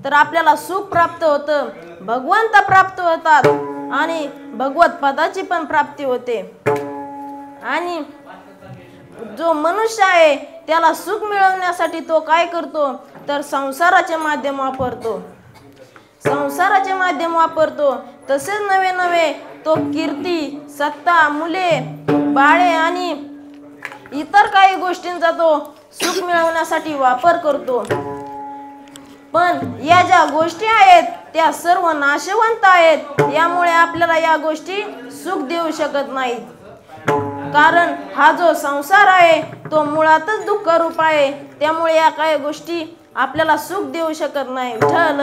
तर आपल्याला सुख प्राप्त होतं, भगवंत प्राप्त होतात आणि भगवत पदाची पण प्राप्ती होते। आणि जो मनुष्य आहे त्याला सुख मिळवण्यासाठी तो काय करतो तर संसाराचे माध्यम वापरतो, संसाराचे माध्यम वापरतो। तसेच नवे नवे तो कीर्ती, सत्ता, मुले, बाळे आणि इतर काही गोष्टींचा तो सुख मिळवण्यासाठी वापर करतो। पण या ज्या गोष्टी आहेत त्या सर्व नाशवंत आहेत, यामुळे आपल्याला या गोष्टी सुख देऊ शकत नाहीत। कारण हा जो संसार आहे तो मुळातच दुःख रूप आहे, त्यामुळे या काही गोष्टी आपल्याला सुख देऊ शकत नाही। विठ्ठल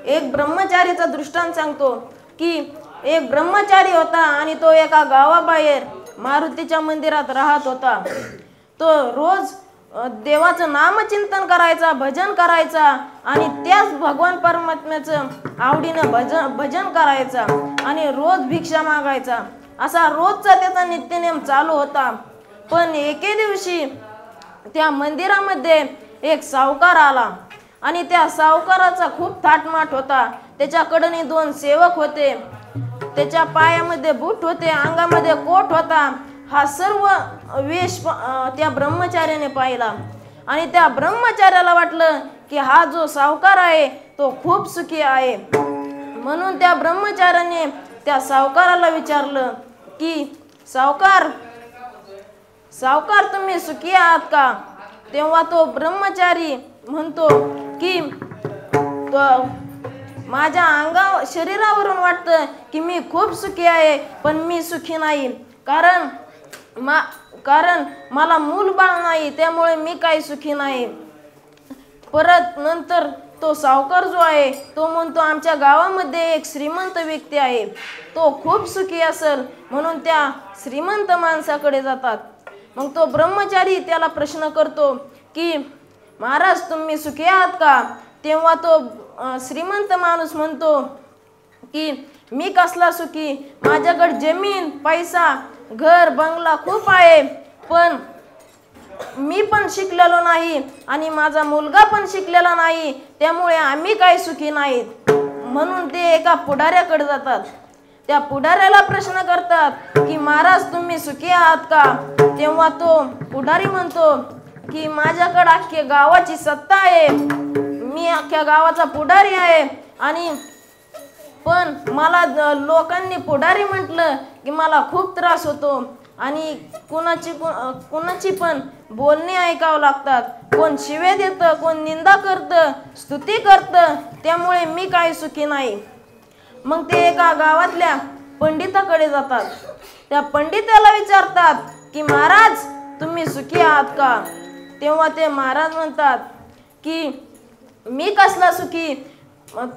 एक ब्रह्मचारीचा दृष्टांत सांगतो की एक ब्रह्मचारी होता आणि तो एका गावाबाहेर मारुतीच्या मंदिरात राहत होता। तो रोज देवाचं नामचिंतन करायचा, भजन करायचा आणि त्याच भगवान परमात्म्याचं आवडीनं भजन करायचा आणि रोज भिक्षा मागायचा। असा रोजचा त्याचा नित्यनेम चालू होता। पण एके दिवशी त्या मंदिरामध्ये एक सावकार आला आणि त्या सावकाराचा खूप थाटमाट होता। त्याच्याकडे 2 सेवक होते, त्याच्या पायामध्ये बूट होते, अंगामध्ये कोट होता। हा सर्व वेश त्या ब्रह्मचार्याने पाहिला आणि त्या ब्रह्मचार्याला वाटलं की हा जो सावकार आहे तो खूप सुखी आहे। म्हणून त्या ब्रह्मचार्याने त्या सावकाराला विचारलं की सावकार तुम्ही सुखी आहात का? तेव्हा तो ब्रह्मचारी म्हणतो की माझ्या शरीरावरून वाटतं की मी खूप सुखी आहे, पण मी सुखी नाही, कारण मला मूलबाळ नाही, त्यामुळे मी काही सुखी नाही। परत नंतर तो सावकार जो आहे तो म्हणतो आमच्या गावामध्ये एक श्रीमंत व्यक्ती आहे, तो खूप सुखी असेल, म्हणून त्या श्रीमंत माणसाकडे जातात। मग तो ब्रह्मचारी त्याला प्रश्न करतो की महाराज तुम्ही सुखी आहात का? तेव्हा तो श्रीमंत माणूस म्हणतो की मी कसला सुखी, माझ्याकडे जमीन, पैसा, घर, बंगला खूप आहे, पण मी पण शिकलेलो नाही आणि माझा मुलगा पण शिकलेला नाही, त्यामुळे आम्ही काही सुखी नाहीत। म्हणून ते एका पुढाऱ्याकडे जातात। त्या पुढाऱ्याला प्रश्न करतात की महाराज तुम्ही सुखी आहात का? तेव्हा तो पुढारी म्हणतो की माझ्याकडे अख्ख्या गावाची सत्ता आहे, मी अख्ख्या गावाचा पुढारी आहे, आणि पण मला लोकांनी पुढारी म्हटलं की मला खूप त्रास होतो आणि कुणाची पण बोलणे ऐकावं लागतात, कोण शिवे देतं, कोण निंदा करतं, स्तुती करतं, त्यामुळे मी काही सुखी नाही। मग ते एका गावातल्या पंडिताकडे जातात। त्या पंडिताला विचारतात की महाराज तुम्ही सुखी आहात का? तेव्हा ते महाराज म्हणतात की मी कसला सुखी,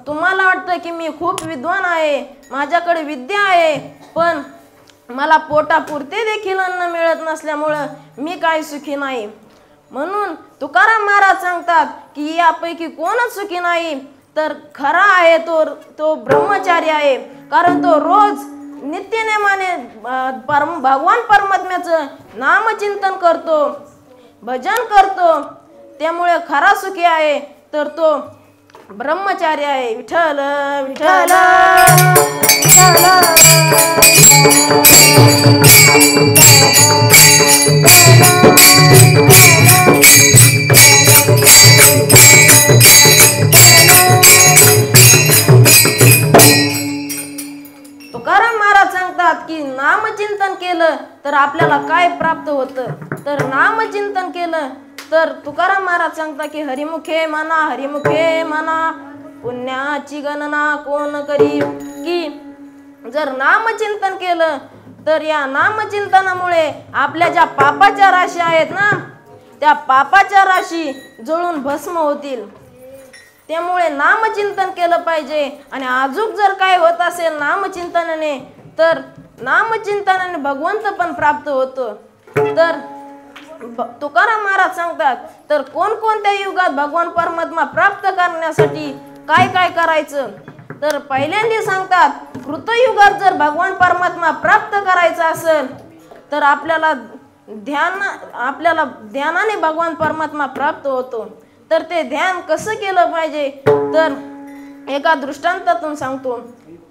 तुम्हाला वाटतं की मी खूप विद्वान आहे, माझ्याकडे विद्या आहे, पण मला पोटापुरते देखील अन्न मिळत नसल्यामुळं मी काही सुखी नाही। म्हणून तुकाराम महाराज सांगतात की यापैकी कोणच सुखी नाही, तर खरा आहे तो ब्रह्मचारी आहे, कारण तो रोज नित्यनेमाने भगवान परमात्म्याचं नामचिंतन करतो, भजन करतो, त्यामुळे खरा सुखी आहे तर तो ब्रह्मचारी आहे। विठ्ठल विठ्ठल तुकाराम महाराज सांगतात की नामचिंतन केलं तर आपल्याला काय प्राप्त होतं, तर नामचिंतन केलं तर तुकाराम महाराज सांगतात की हरिमुखे म्हणा पुण्याची गणना कोण करी, की जर नामचिंतन केलं तर या नामचिंतनामुळे आपल्या ज्या पापाच्या राशी आहेत ना, त्या पापाच्या राशी जळून भस्म होतील। त्यामुळे नामचिंतन केलं पाहिजे। आणि अजून जर काय होत असेल नामचिंतनाने, तर नामचिंतनाने भगवंत पण प्राप्त होतो। तर तुकाराम महाराज सांगतात तर कोणकोणत्या युगात भगवान परमात्मा प्राप्त करण्यासाठी काय काय करायचं, तर पहिल्यांदा सांगतात, कृतयुगात जर भगवान परमात्मा प्राप्त करायचा असेल तर आपल्याला ध्यानाने भगवान परमात्मा प्राप्त होतो. तर ते ध्यान कसं केलं पाहिजे, तर एका दृष्टांतातून सांगतो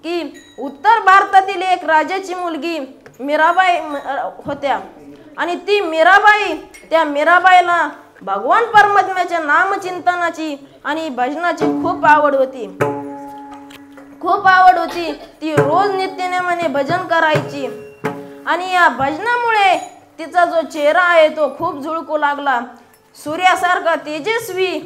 की उत्तर भारतातील एक राजाची मुलगी मीराबाई होत्या आणि ती त्या मीराबाईला भगवान परमात्म्याच्या नामचिंतनाची आणि भजनाची खूप आवड होती. ती रोज नित्यनेमाने भजन करायची आणि या भजनामुळे तिचा जो चेहरा आहे तो खूप झुळकू लागला. सूर्यासारखा तेजस्वी,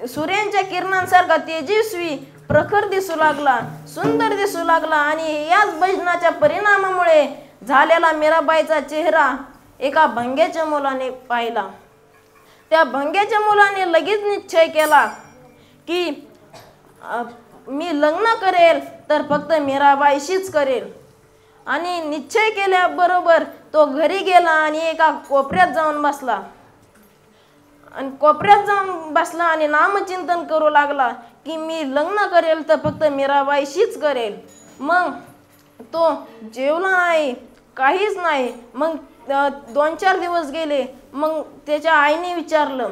सूर्यांच्या किरणांसारखा तेजस्वी, प्रखर दिसू लागला, सुंदर दिसू लागला. आणि याच भजनाच्या परिणामामुळे झालेला मीराबाईचा चेहरा एका भंग्याच्या मुलाने पाहिला. त्या भंग्याच्या मुलाने लगेच निश्चय केला की मी लग्न करेल तर फक्त मीराबाईशीच करेल. आणि निश्चय केल्याबरोबर तो घरी गेला आणि एका कोपऱ्यात जाऊन बसला आणि नामचिंतन करू लागला की मी लग्न करेल तर फक्त मीराबाईशीच करेल. मग तो जेवला नाही, काहीच नाही. मग 2-4 दिवस गेले. मग त्याच्या आईने विचारलं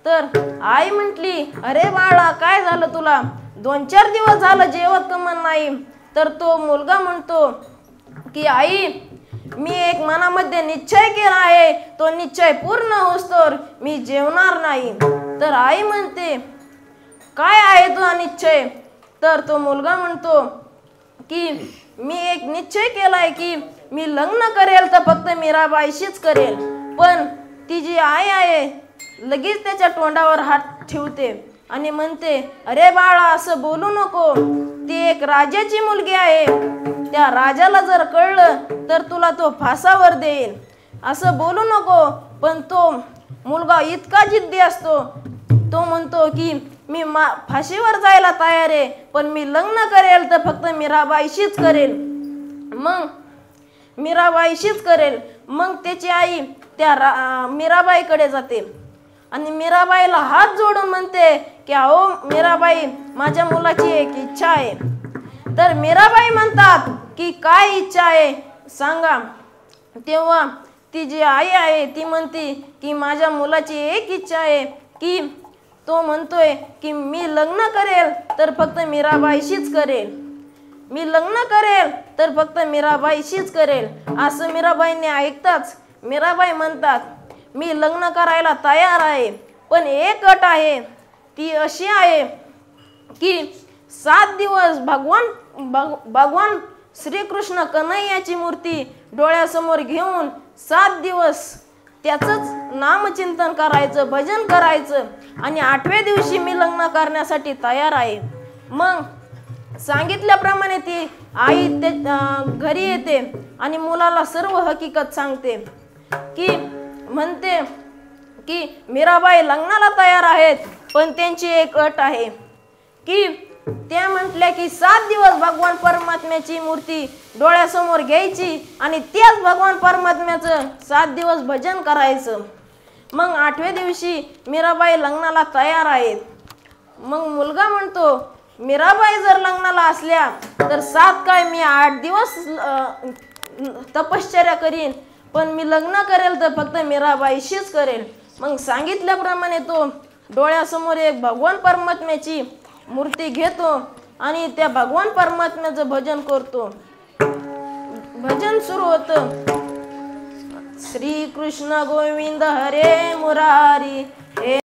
तर आई म्हटली, अरे बाळा, काय झालं तुला? 2-4 दिवस झालं जेवत कमन नाही. तर तो मुलगा म्हणतो की आई, मी एक मनामध्ये निश्चय केला आहे, तो निश्चय पूर्ण होस्तोवर मी जेवणार नाही. तर आई म्हणते, काय आहे तुझा निश्चय? तर तो मुलगा म्हणतो की मी एक निश्चय केलाय की मी लग्न करेल तर फक्त मीराबाईशीच करेल. पण ती जी आई आहे लगेच त्याच्या तोंडावर हात ठेवते आणि म्हणते, अरे बाळा, असं बोलू नको. ती एक राजाची मुलगी आहे. त्या राजाला जर कळलं तर तुला तो फासावर देईल. असं बोलू नको. पण तो मुलगा इतका जिद्दी असतो, तो म्हणतो की मी फाशीवर जायला तयार आहे, पण मी लग्न करेल तर फक्त मीराबाईशीच करेल. मग त्याची आई त्या मीराबाईकडे जाते आणि मीराबाईला हात जोडून म्हणते की अहो मीराबाई, माझ्या मुलाची एक इच्छा आहे. तर मीराबाई म्हणतात की काय इच्छा आहे सांगा. तेव्हा ती जी आई आहे ती म्हणते की माझ्या मुलाची एक इच्छा आहे की तो म्हणतोय की मी लग्न करेल तर फक्त मीराबाईशीच करेल. असं मीराबाईंनी ऐकताच मीराबाई म्हणतात, मी लग्न करायला तयार आहे, पण एक अट आहे. ती अशी आहे की 7 दिवस भगवान श्रीकृष्ण कन्हैयाची मूर्ती डोळ्यासमोर घेऊन 7 दिवस त्याचंच नामचिंतन करायचं, भजन करायचं आणि 8व्या दिवशी मी लग्न करण्यासाठी तयार आहे. मग सांगितल्याप्रमाणे ती आई घरी येते आणि मुलाला सर्व हकीकत सांगते की म्हणते की मीराबाई लग्नाला तयार आहेत, पण त्यांची एक अट आहे की त्या म्हटल्या की 7 दिवस भगवान परमात्म्याची मूर्ती डोळ्यासमोर घ्यायची आणि त्याच भगवान परमात्म्याचं 7 दिवस भजन करायचं. मग 8व्या दिवशी मीराबाई लग्नाला तयार आहेत. मग मुलगा म्हणतो, मीराबाई जर लग्नाला असल्या तर 7 काय मी 8 दिवस तपश्चर्या करीन, पण मी लग्न करेल तर फक्त मीराबाईशीच करेल. मग सांगितल्याप्रमाणे तो डोळ्यासमोर एक भगवान परमात्म्याची मूर्ती घेतो आणि त्या भगवान परमात्म्याचं भजन करतो. भजन सुरू होतं, श्री कृष्ण गोविंद हरे मुरारी, हे